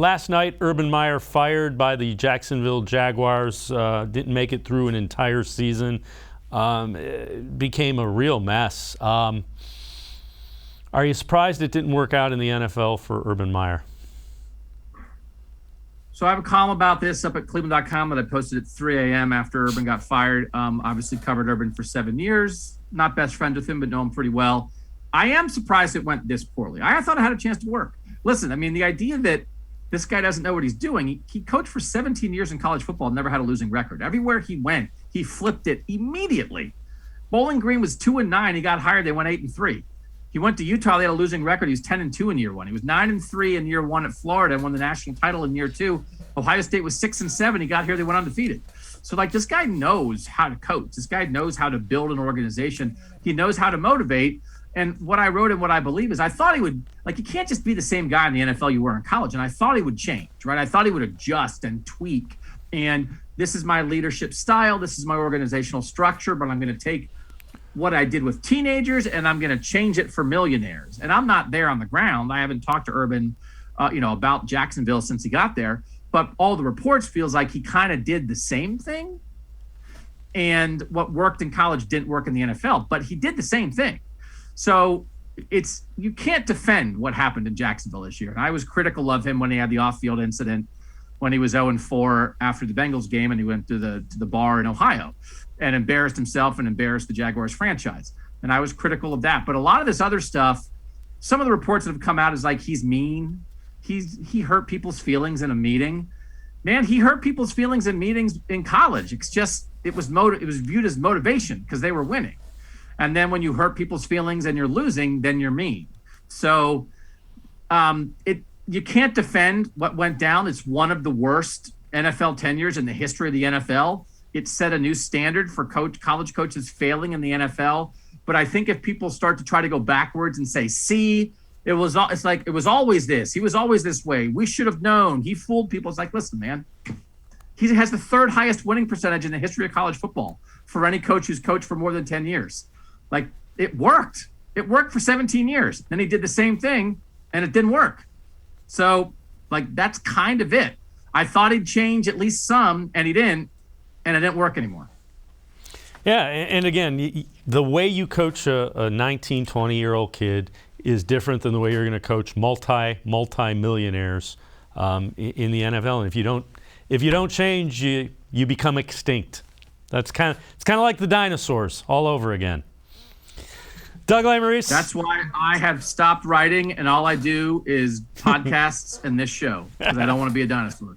Last night, Urban Meyer fired by the Jacksonville Jaguars, didn't make it through an entire season. It became a real mess. Are you surprised it didn't work out in the NFL for Urban Meyer? So I have a column about this up at cleveland.com that I posted at 3 a.m. after Urban got fired. Obviously covered Urban for 7 years. Not best friends with him, but know him pretty well. I am surprised it went this poorly. I thought it had a chance to work. Listen, I mean, the idea that this guy doesn't know what he's doing. He coached for 17 years in college football, never had a losing record. Everywhere he went, he flipped it immediately. Bowling Green was 2-9. He got hired. They went 8-3. He went to Utah. They had a losing record. He was 10-2 in year one. He was 9-3 in year one at Florida and won the national title in year two. Ohio State was 6-7. He got here. They went undefeated. So, this guy knows how to coach. This guy knows how to build an organization. He knows how to motivate. And what I wrote and what I believe is I thought he would, you can't just be the same guy in the NFL you were in college. And I thought he would change, right? I thought he would adjust and tweak. And this is my leadership style. This is my organizational structure, but I'm going to take what I did with teenagers and I'm going to change it for millionaires. And I'm not there on the ground. I haven't talked to Urban, about Jacksonville since he got there. But all the reports feels like he kind of did the same thing. And what worked in college didn't work in the NFL, but he did the same thing. So you can't defend what happened in Jacksonville this year. And I was critical of him when he had the off-field incident when he was 0-4 after the Bengals game and he went to the bar in Ohio and embarrassed himself and embarrassed the Jaguars franchise. And I was critical of that. But a lot of this other stuff, some of the reports that have come out is he's mean. He hurt people's feelings in a meeting. Man, he hurt people's feelings in meetings in college. It was viewed as motivation because they were winning. And then when you hurt people's feelings and you're losing, then you're mean. So you can't defend what went down. It's one of the worst NFL tenures in the history of the NFL. It set a new standard for college coaches failing in the NFL. But I think if people start to try to go backwards and say, see, it was always this. He was always this way. We should have known. He fooled people. It's listen, man. He has the third highest winning percentage in the history of college football for any coach who's coached for more than 10 years. It worked. It worked for 17 years. Then he did the same thing, and it didn't work. So, that's kind of it. I thought he'd change at least some, and he didn't, and it didn't work anymore. Yeah, and again, the way you coach a 19, 20-year-old kid is different than the way you're going to coach multi-millionaires in the NFL. And if you don't change, you become extinct. It's kind of like the dinosaurs all over again. Doug Lesmerises. That's why I have stopped writing, and all I do is podcasts and this show because I don't want to be a dinosaur.